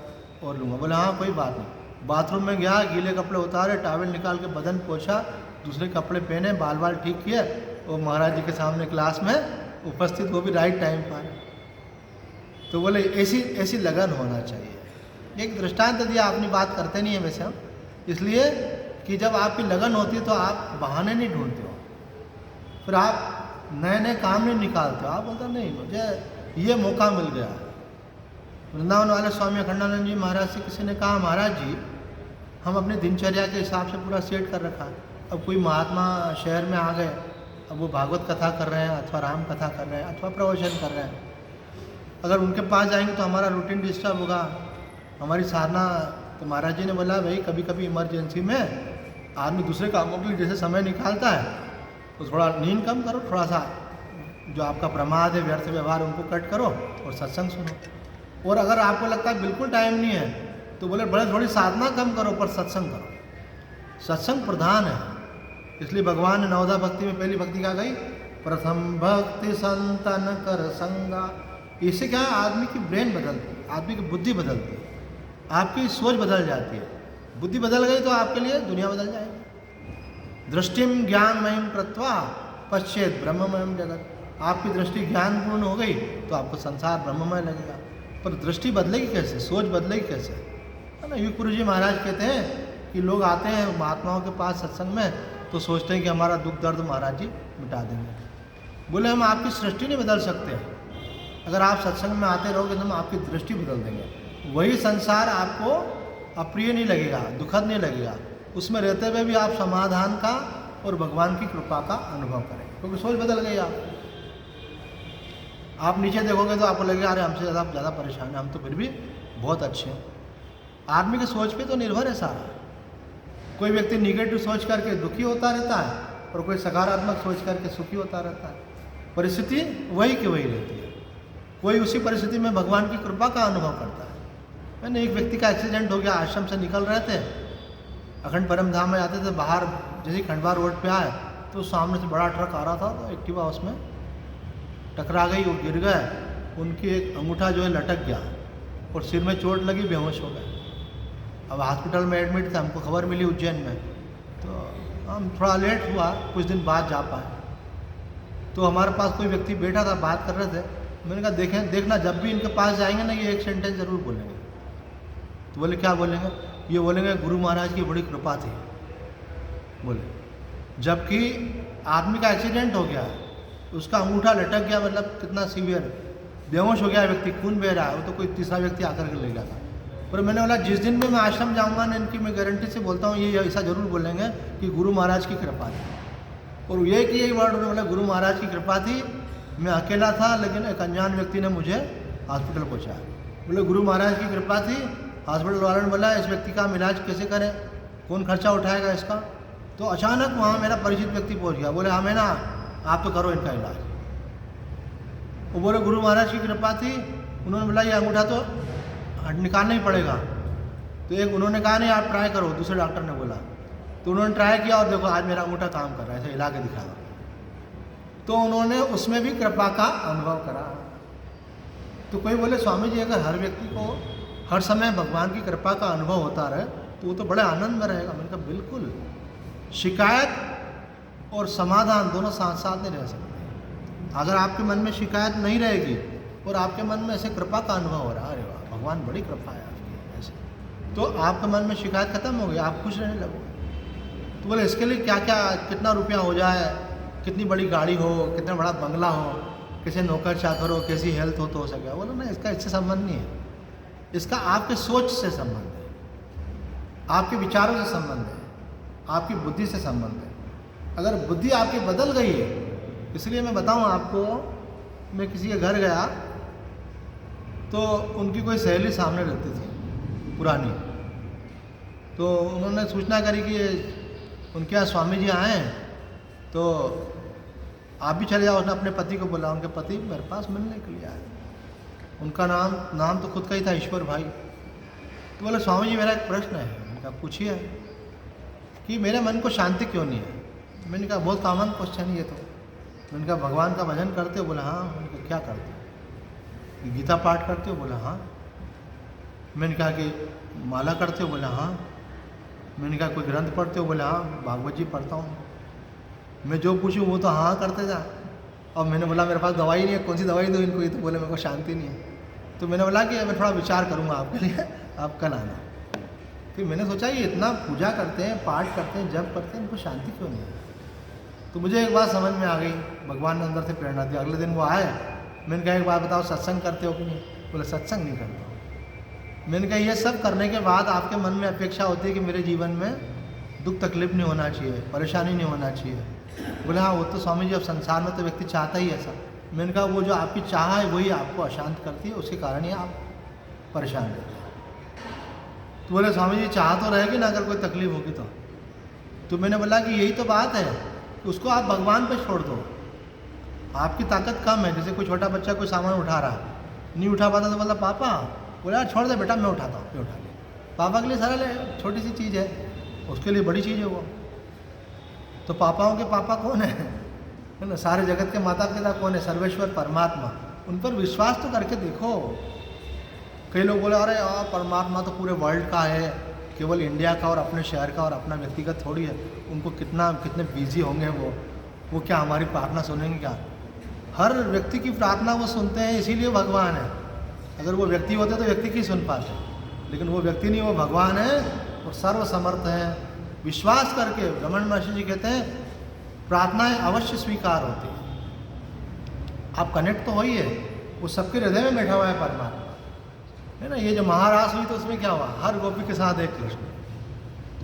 और लूँगा। बोले हाँ कोई बात नहीं। बाथरूम में गया, गीले कपड़े उतारे, टॉवेल निकाल के बदन पोछा, दूसरे कपड़े पहने, बाल बाल ठीक किए, और महाराज जी के सामने क्लास में उपस्थित, वो भी राइट टाइम पर। तो बोले ऐसी ऐसी लगन होना चाहिए। एक दृष्टांत दिया, अपनी बात करते नहीं है वैसे हम, इसलिए कि जब आपकी लगन होती है तो आप बहाने नहीं ढूंढते हो, फिर आप नए नए काम नहीं निकालते हो। आप बोलते नहीं मुझे ये मौका मिल गया। वृंदावन वाले स्वामी अखंडानंद जी महाराज से किसी ने कहा महाराज जी हम अपनी दिनचर्या के हिसाब से पूरा सेट कर रखा है, अब कोई महात्मा शहर में आ गए, अब वो भागवत कथा कर रहे हैं अथवा राम कथा कर रहे हैं अथवा प्रवचन कर रहे हैं, अगर उनके पास जाएंगे तो हमारा रूटीन डिस्टर्ब होगा, हमारी साधना। तो महाराज जी ने बोला भाई कभी कभी इमरजेंसी में आदमी दूसरे कामों के लिए जैसे समय निकालता है, तो थोड़ा नींद कम करो, थोड़ा सा जो आपका प्रमाद है, व्यर्थ व्यवहार, उनको कट करो और सत्संग सुनो। और अगर आपको लगता है बिल्कुल टाइम नहीं है तो बोले बड़े थोड़ी साधना कम करो पर सत्संग करो। सत्संग प्रधान है, इसलिए भगवान ने नवदा भक्ति में पहली भक्ति क्या गई, प्रथम भक्ति संतन कर संगा। इससे क्या है, आदमी की ब्रेन बदलती है, आदमी की बुद्धि बदलती है, आपकी सोच बदल जाती है। बुद्धि बदल गई तो आपके लिए दुनिया बदल जाएगी। दृष्टिम ज्ञानमयम कृत्वा पश्चेत ब्रह्ममयम जगत। आपकी दृष्टि ज्ञानपूर्ण हो गई तो आपको संसार ब्रह्ममय लगेगा। पर दृष्टि बदलेगी कैसे, सोच बदलेगी कैसे, है ना। युग गुरु जी महाराज कहते हैं कि लोग आते हैं महात्माओं के पास सत्संग में तो सोचते हैं कि हमारा दुख दर्द महाराज जी मिटा देंगे। बोले हम आपकी सृष्टि नहीं बदल सकते, अगर आप सत्संग में आते रहोगे तो हम आपकी दृष्टि बदल देंगे। वही संसार आपको अप्रिय नहीं लगेगा, दुखद नहीं लगेगा, उसमें रहते हुए भी आप समाधान का और भगवान की कृपा का अनुभव करेंगे, क्योंकि सोच बदल गई आप नीचे देखोगे तो आपको लगेगा अरे हमसे ज़्यादा परेशान है, हम तो फिर भी बहुत अच्छे हैं। आदमी की सोच पे तो निर्भर है सारा। कोई व्यक्ति निगेटिव सोच करके दुखी होता रहता है और कोई सकारात्मक सोच करके सुखी होता रहता है। परिस्थिति वही की वही रहती है। कोई उसी परिस्थिति में भगवान की कृपा का अनुभव करता है। मैंने एक व्यक्ति का एक्सीडेंट हो गया, आश्रम से निकल रहे थे, अखंड परम धाम में आते थे, बाहर जैसे खंडवा रोड पे आए तो सामने से बड़ा ट्रक आ रहा था, तो एक्टिवा उसमें टकरा गई, वो गिर गए, उनकी एक अंगूठा जो है लटक गया और सिर में चोट लगी, बेहोश हो गए। अब हॉस्पिटल में एडमिट थे, हमको खबर मिली उज्जैन में, तो हम थोड़ा लेट हुआ, कुछ दिन बाद जा पाए। तो हमारे पास कोई व्यक्ति बैठा था, बात कर रहे थे, मैंने कहा देखना जब भी इनके पास जाएंगे ना, ये एक सेंटेंस ज़रूर बोलेंगे। तो बोले क्या बोलेंगे? ये बोलेंगे गुरु महाराज की बड़ी कृपा थी, बोले। जबकि आदमी का एक्सीडेंट हो गया, उसका अंगूठा लटक गया, मतलब कितना सीवियर, बेहोश हो गया व्यक्ति, खून बह रहा है, वो तो कोई तीसरा व्यक्ति आकर के ले गया था। पर मैंने बोला जिस दिन भी मैं आश्रम जाऊंगा ना, इनकी मैं गारंटी से बोलता हूँ ये ऐसा जरूर बोलेंगे कि गुरु महाराज की कृपा थी। और यही वर्ड उन्होंने बोला, गुरु महाराज की कृपा थी, मैं अकेला था लेकिन एक अनजान व्यक्ति ने मुझे हॉस्पिटल पहुँचाया। बोले गुरु महाराज की कृपा थी। हॉस्पिटल वालों ने बोला इस व्यक्ति का हम इलाज कैसे करें, कौन खर्चा उठाएगा इसका? तो अचानक वहाँ मेरा परिचित व्यक्ति पहुँच गया, बोले हमें ना आप तो करो इनका इलाज। वो बोले गुरु महाराज की कृपा थी। उन्होंने बोला ये अंगूठा तो निकालना ही पड़ेगा। तो एक उन्होंने कहा नहीं आप ट्राई करो, दूसरे डॉक्टर ने बोला। तो उन्होंने ट्राई किया और देखो आज मेरा अंगूठा काम कर रहा है, ऐसे हिला के दिखाया। तो उन्होंने उसमें भी कृपा का अनुभव करा। तो कोई बोले स्वामी जी अगर हर व्यक्ति को हर समय भगवान की कृपा का अनुभव होता रहे तो वो तो बड़े आनंद में रहेगा। मैंने कहा बिल्कुल, शिकायत और समाधान दोनों साथ साथ नहीं रह सकते। अगर आपके मन में शिकायत नहीं रहेगी और आपके मन में ऐसे कृपा का अनुभव हो रहा है, अरे वाह भगवान बड़ी कृपा है आपकी, ऐसे, तो आपके मन में शिकायत खत्म हो गई, आप खुश रहने लगोगे। तो बोले इसके लिए क्या क्या, कितना रुपया हो जाए, कितनी बड़ी गाड़ी हो, कितना बड़ा बंगला हो, कैसे नौकर चाकर हो, कैसी हेल्थ हो सके? बोलो ना इसका इससे संबंध नहीं है, इसका आपके सोच से संबंध है, आपके विचारों से संबंध है, आपकी बुद्धि से संबंध है। अगर बुद्धि आपकी बदल गई है, इसलिए मैं बताऊं आपको, मैं किसी के घर गया तो उनकी कोई सहेली सामने रहती थी पुरानी। तो उन्होंने सूचना करी कि उनके यहाँ स्वामी जी आए हैं, तो आप भी चले जाओ। उसने अपने पति को बोला, उनके पति मेरे पास मिलने के लिए आए। उनका नाम तो खुद का ही था, ईश्वर भाई। तो बोले स्वामी जी मेरा एक प्रश्न है। मैंने कहा पूछिए कि मेरे मन को शांति क्यों नहीं है? मैंने कहा बहुत कॉमन क्वेश्चन है ये तो। मैंने कहा भगवान का भजन करते हो? बोला हाँ। मैंने कहा क्या करते हो? गीता पाठ करते हो? बोला हाँ। मैंने कहा कि माला करते हो? बोला हाँ। मैंने कहा कोई ग्रंथ पढ़ते हो? बोला हाँ भागवत जी पढ़ता हूँ। मैं जो पूछूँ वो तो हाँ करते जा। और मैंने बोला मेरे पास दवाई नहीं है, कौन सी दवाई दूँ इनको? ये तो बोले मेरे को शांति नहीं है। तो मैंने बोला कि मैं थोड़ा विचार करूँगा आपके लिए, आप कल आना। फिर मैंने सोचा ये इतना पूजा करते हैं, पाठ करते हैं, जप करते हैं, इनको शांति क्यों नहीं है? तो मुझे एक बात समझ में आ गई, भगवान ने अंदर से प्रेरणा दी। अगले दिन वो आए, मैंने कहा एक बात बताओ सत्संग करते हो कि नहीं? बोले सत्संग नहीं करता। मैंने कहा ये सब करने के बाद आपके मन में अपेक्षा होती है कि मेरे जीवन में दुख तकलीफ नहीं होना चाहिए, परेशानी नहीं होना चाहिए। बोले हाँ वो तो स्वामी जी अब संसार में तो व्यक्ति चाहता ही ऐसा। मैंने कहा वो जो आपकी चाह है वही आपको अशांत करती है, उसके कारण ही आप परेशान रहते हैं। तो बोले स्वामी जी चाह तो रहेगी ना अगर कोई तकलीफ होगी तो मैंने बोला कि यही तो बात है, उसको आप भगवान पे छोड़ दो। आपकी ताकत कम है। जैसे कोई छोटा बच्चा कोई सामान उठा रहा है, नहीं उठा पाता तो बोला पापा, बोला यार छोड़ दे बेटा मैं उठाता हूँ, मैं उठा ले। पापा के लिए सरल है, छोटी सी चीज़ है, उसके लिए बड़ी चीज़ है वो। तो पापाओं के पापा कौन है ना? सारे जगत के माता पिता कौन है? सर्वेश्वर परमात्मा। उन पर विश्वास तो करके देखो। कई लोग बोले अरे यार परमात्मा तो पूरे वर्ल्ड का है, केवल इंडिया का और अपने शहर का और अपना व्यक्तिगत थोड़ी है। उनको कितने बिजी होंगे वो क्या हमारी प्रार्थना सुनेंगे क्या? हर व्यक्ति की प्रार्थना वो सुनते हैं, इसीलिए भगवान है। अगर वो व्यक्ति होते तो व्यक्ति की सुन पाते, लेकिन वो व्यक्ति नहीं, वो भगवान है और सर्वसमर्थ है। विश्वास करके रमन महर्षि जी कहते हैं प्रार्थनाएं अवश्य स्वीकार होती हैं। आप कनेक्ट तो हो ही है, वो सबके हृदय में बैठा हुआ है परमात्मा, है ना। ये जो महारास हुई तो उसमें क्या हुआ, हर गोपी के साथ एक कृष्ण।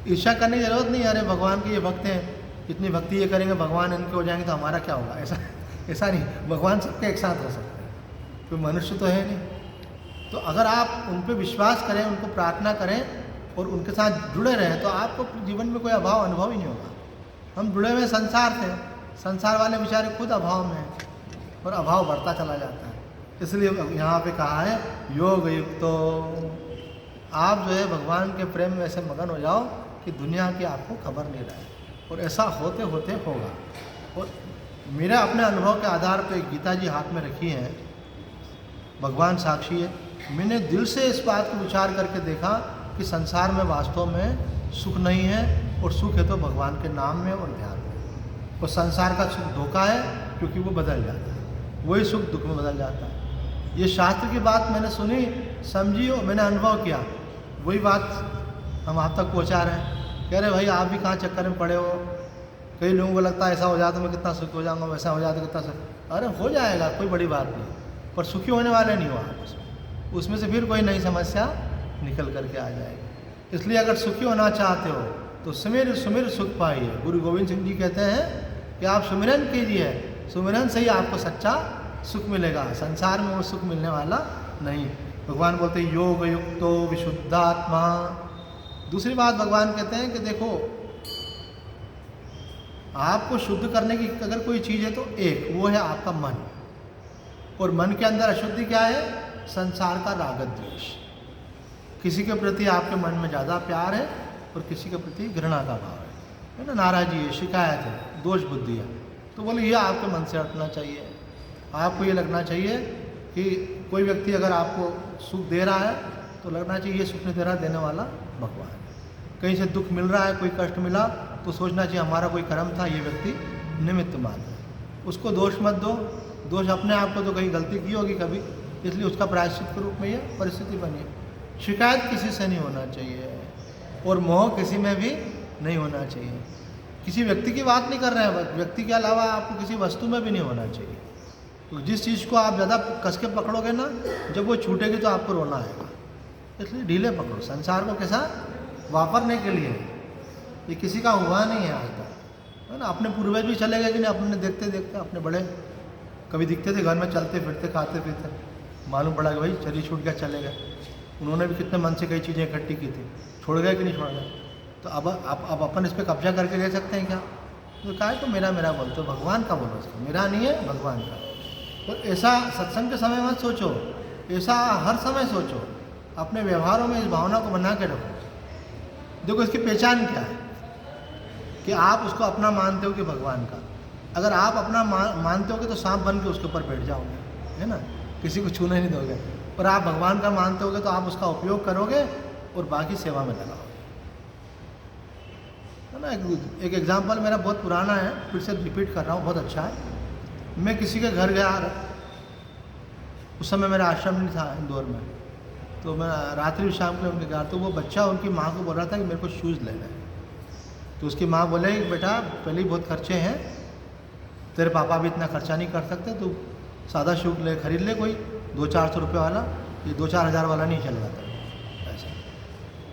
ईर्ष्या करने की जरूरत नहीं है, अरे भगवान की ये भक्त हैं, इतनी भक्ति ये करेंगे, भगवान इनके हो जाएंगे तो हमारा क्या होगा, ऐसा नहीं। भगवान सबके एक साथ हो सकते हैं, कोई मनुष्य तो है नहीं। तो अगर आप उन पर विश्वास करें, उनको प्रार्थना करें और उनके साथ जुड़े रहें तो आपको जीवन में कोई अभाव अनुभव ही नहीं होगा। हम जुड़े हुए संसार से, संसार वाले बेचारे खुद अभाव में हैं और अभाव बढ़ता चला जाता है। इसलिए यहाँ पे कहा है योग युक्तो, आप जो है भगवान के प्रेम में ऐसे मगन हो जाओ कि दुनिया की आपको खबर नहीं रहे, और ऐसा होते होते होगा। और मेरे अपने अनुभव के आधार पे गीता जी हाथ में रखी है, भगवान साक्षी है, मैंने दिल से इस बात को विचार करके देखा कि संसार में वास्तव में सुख नहीं है, और सुख है तो भगवान के नाम में और ध्यान में। और संसार का सुख धोखा है, क्योंकि वो बदल जाता है, वही सुख दुख में बदल जाता है। ये शास्त्र की बात मैंने सुनी, समझी और मैंने अनुभव किया, वही बात हम आप तक पहुंचा रहे हैं। कह रहे भाई आप भी कहाँ चक्कर में पड़े हो, कई लोगों को लगता है ऐसा हो जाता मैं कितना सुखी हो जाऊँगा, वैसा हो जाता कितना सुख। अरे हो जाएगा, कोई बड़ी बात नहीं, पर सुखी होने वाले नहीं हो आप, उसमें से फिर कोई नई समस्या निकल करके आ जाएगी। इसलिए अगर सुखी होना चाहते हो तो सुमिर सुमिर सुख पाइए। गुरु गोविंद सिंह जी कहते हैं कि आप सुमिरन कीजिए, सुमिरन से ही आपको सच्चा सुख मिलेगा, संसार में वो सुख मिलने वाला नहीं। भगवान बोलते हैं योग युक्तो विशुद्धात्मा। दूसरी बात भगवान कहते हैं कि देखो आपको शुद्ध करने की अगर कोई चीज़ है तो एक वो है आपका मन, और मन के अंदर अशुद्धि क्या है, संसार का राग द्वेष। किसी के प्रति आपके मन में ज़्यादा प्यार है और किसी के प्रति घृणा का भाव है ना, नाराज़गी है, शिकायत है, दोष बुद्धि है। तो बोले ये आपके मन से हटना चाहिए। आपको ये लगना चाहिए कि कोई व्यक्ति अगर आपको सुख दे रहा है तो लगना चाहिए ये सुख नहीं दे रहा, देने वाला भगवान है। कहीं से दुख मिल रहा है, कोई कष्ट मिला तो सोचना चाहिए हमारा कोई कर्म था, ये व्यक्ति निमित्त मात्र है, उसको दोष मत दो। दोष अपने आप को तो कहीं गलती की होगी कभी, इसलिए उसका प्रायश्चित के रूप में ये परिस्थिति बनी है। शिकायत किसी से नहीं होना चाहिए और मोह किसी में भी नहीं होना चाहिए। किसी व्यक्ति की बात नहीं कर रहे हैं, व्यक्ति के अलावा आपको किसी वस्तु में भी नहीं होना चाहिए। तो जिस चीज़ को आप ज़्यादा कस के पकड़ोगे ना, जब वो छूटेगी तो आपको रोना आएगा। इसलिए ढीले पकड़ो। संसार को कैसा वापरने के लिए, ये किसी का हुआ नहीं है आज तक, है ना। अपने पूर्वज भी चले गए कि नहीं, अपने देखते देखते अपने बड़े कभी दिखते थे घर में चलते फिरते खाते पीते, मालूम पड़ा कि भाई शरीर छूट गया चले गए। उन्होंने भी कितने मन से कई चीज़ें इकट्ठी की थी, छोड़ गए कि नहीं छोड़ गए। तो अब अपन इस पर कब्जा करके ले सकते हैं क्या? तो कहा है तो मेरा मेरा बोलते हो, भगवान का बोलो उसको, मेरा नहीं है भगवान का। तो ऐसा सत्संग के समय मत सोचो, ऐसा हर समय सोचो, अपने व्यवहारों में इस भावना को बना के रखो। देखो इसकी पहचान क्या है कि आप उसको अपना मानते हो कि भगवान का। अगर आप अपना मानते होगे तो सांप बन के उसके ऊपर बैठ जाओगे, है ना, किसी को छूने नहीं दोगे। और आप भगवान का मानते होगे तो आप उसका उपयोग करोगे और बाकी सेवा में लगाओगे, है ना। एक एग्जाम्पल मेरा बहुत पुराना है, फिर से रिपीट कर रहा हूँ, बहुत अच्छा है। मैं किसी के घर गया, उस समय मेरा आश्रम नहीं था इंदौर में, तो मैं रात्रि शाम को उनके घर, तो वो बच्चा उनकी माँ को बोल रहा था कि मेरे को शूज़ लेना है। तो उसकी माँ बोले कि बेटा पहले ही बहुत खर्चे हैं, तेरे पापा भी इतना खर्चा नहीं कर सकते, तो सादा शूज खरीद ले कोई 200-400 रुपये वाला, ये 2-4 हज़ार वाला नहीं चल रहा था ऐसा।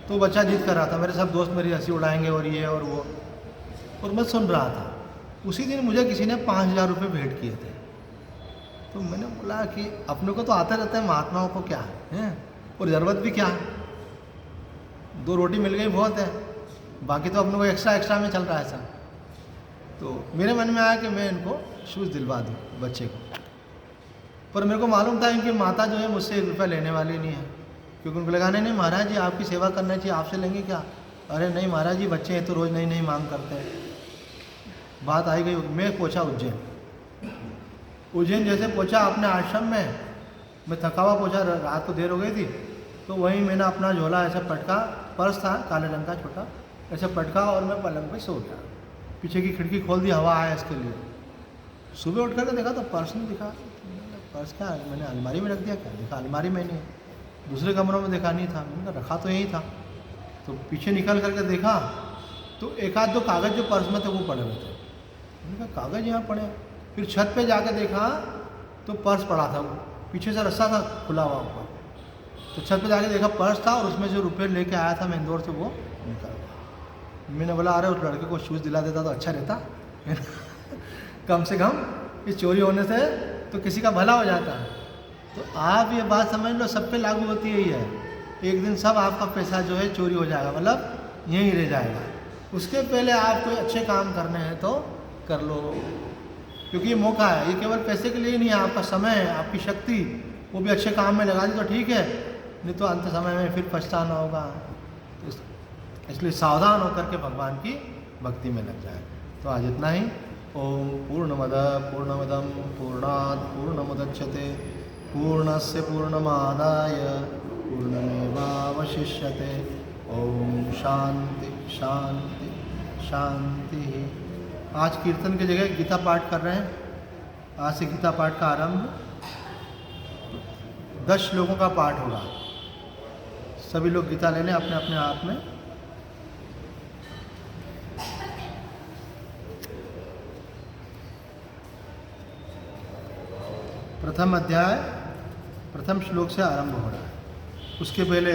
तो बच्चा जिद कर रहा था, मेरे सब दोस्त मेरी हंसी उड़ाएंगे और ये और वो, और मैं सुन रहा था। उसी दिन मुझे किसी ने 5,000 रुपये भेंट किए थे। तो मैंने बोला कि अपने को तो आता रहता है, महात्माओं को क्या है और ज़रूरत भी क्या है, 2 रोटी मिल गई बहुत है, बाकी तो अपने को एक्स्ट्रा में चल रहा है ऐसा। तो मेरे मन में आया कि मैं इनको शूज़ दिलवा दूँ बच्चे को, पर मेरे को मालूम था इनकी माता जो है मुझसे 1 रुपया लेने वाली नहीं है, क्योंकि उनको लगा नहीं महाराज जी आपकी सेवा करना चाहिए, आपसे लेंगे क्या। अरे नहीं महाराज जी बच्चे हैं तो रोज़ नई नई मांग करते हैं। बात आई गई, मैं पहुँचा उज्जैन जैसे पहुँचा अपने आश्रम में, मैं थका हुआ पहुँचा, रात को देर हो गई थी। तो वहीं मैंने अपना झोला ऐसा पटका, पर्स था काले रंग का छोटा, ऐसे पटका और मैं पलंग पे सो गया। पीछे की खिड़की खोल दी, हवा आया इसके लिए। सुबह उठ कर देखा तो पर्स नहीं दिखा। पर्स क्या, मैंने अलमारी में रख दिया क्या, देखा अलमारी में नहीं, दूसरे कमरों में देखा नहीं था, मैंने कहा रखा तो यही था। तो पीछे निकल करके देखा तो 1-2 कागज़ जो पर्स में थे वो पड़े हुए थे। मैंने कहा कागज़ यहाँ पड़े। फिर छत पे जाके देखा तो पर्स पड़ा था पीछे से रास्ता था खुला हुआ ऊपर, तो छत पे जाके देखा पर्स था और उसमें जो रुपये लेके आया था मैं इंदौर से वो निकल गया। मैंने बोला अरे उस लड़के को शूज़ दिला देता तो अच्छा रहता कम से कम इस चोरी होने से तो किसी का भला हो जाता है। तो आप ये बात समझ लो, सब पे लागू होती ही है। एक दिन सब आपका पैसा जो है चोरी हो जाएगा, मतलब यहीं रह जाएगा। उसके पहले आप कोई अच्छे काम करने हैं तो कर लो, क्योंकि ये मौका है, ये केवल पैसे के लिए ही नहीं है, आपका समय है, आपकी शक्ति, वो भी अच्छे काम में लगा दी तो ठीक है, नहीं तो अंत समय में फिर पछताना होगा। तो इसलिए सावधान होकर के भगवान की भक्ति में लग जाए। तो आज इतना ही। ओम पूर्णमदं पूर्णात् पूर्णमुदच्यते पूर्णस्य पूर्णमादाय पूर्णमेवावशिष्यते। ओम शांति शांति शांति। आज कीर्तन की जगह गीता पाठ कर रहे हैं। आज से गीता पाठ का आरंभ 10 श्लोकों का पाठ होगा। सभी लोग गीता ले लें अपने अपने हाथ में। प्रथम अध्याय प्रथम श्लोक से आरंभ हो रहा है। उसके पहले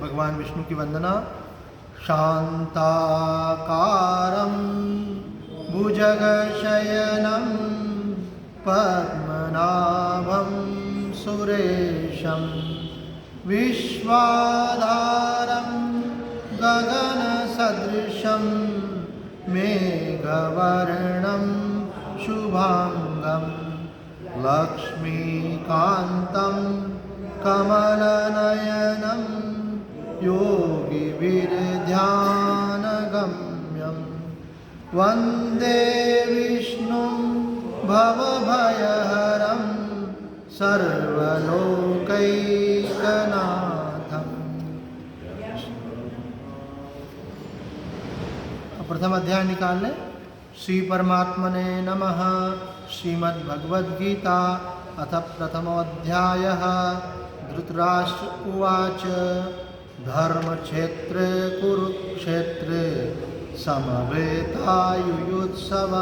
भगवान विष्णु की वंदना। शांताकारं भुजगशयनं पद्मनाभं सुरेशं विश्वाधारं गगनसदृशं मेघवर्णं शुभांगं लक्ष्मीकान्तं कमलनयनं योगिभिर्ध्यानगम्यं वन्दे विष्णुं भवभयहरं सर्वलोकैकनाथम्। प्रथम अध्याय निकाल लें। श्री परमात्मने नमः। श्रीमद्भगवद्गीता अथ प्रथमोऽध्यायः। धृतराष्ट्र उवाच धर्मक्षेत्रे कुरुक्षेत्रे समवेतायुयुत्सव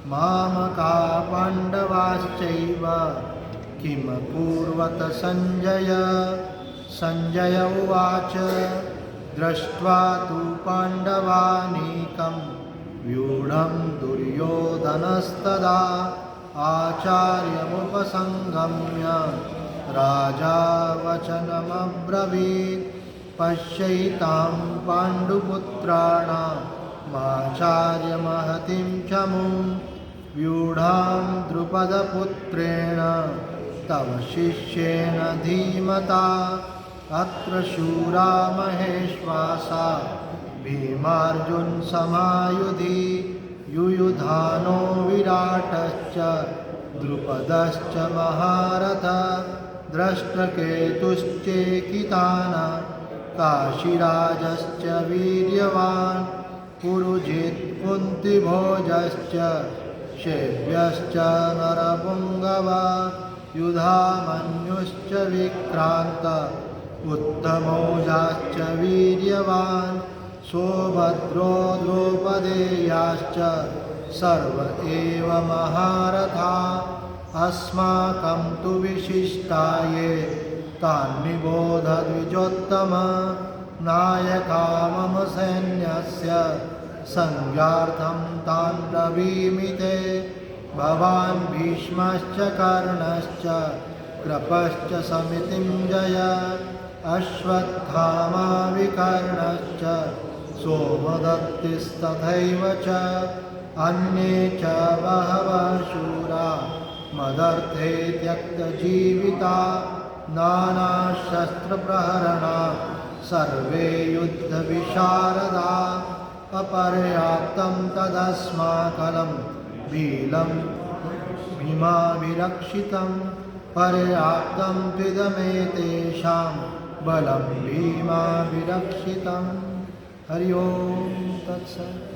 मामका पाण्डवाश्चैव किम कुर्वत संजय। संजय उवाच दृष्ट्वा तु पाण्डवानीकं व्यूढं दुर्योधनस्तदा आचार्यमुपसंगम्य राजा वचनमब्रवीत् पश्यैतां पाण्डुपुत्राणामाचार्यमहतिं चमुं व्यूढां द्रुपदपुत्रेण तव शिष्येण धीमता अत्र शूरा महेश्वासा भीमार्जुनसमायुधि युयुधानो विराटश्च द्रुपदश्च महारथ दृष्टकेतुश्चेकिताना काशीराजश्च वीर्यवान् पुरुजित् कुन्तिभोजश्च शेव्यश्च नरपुङ्गव युधामन्युश्च विक्रान्त उत्तमौजाश्च वीर्यवान् सौभद्रो द्रौपदेयाश्च सर्व एव महारथा अस्माकं तु विशिष्टाये तान्निबोध द्विजोत्तम नायका मम सैन्यस्य संज्ञार्थं तान् ब्रवीमि ते भवान् भीष्मश्च कर्णश्च कृपश्च समितिञ्जय अश्वत्थामा विकर्णश्च सोमदत्तिस्तथैव च अन्ये च बहवः शूरा मदर्थे त्यक्तजीविता नानाशस्त्रप्रहरणा सर्वे युद्धविशारदा अपर्याप्तं तदस्माकलं भीमाभिरक्षितं पर्याप्तं त्विदमेतेषां बलं भीमाभिरक्षितं। हरि ओम तत्सत्।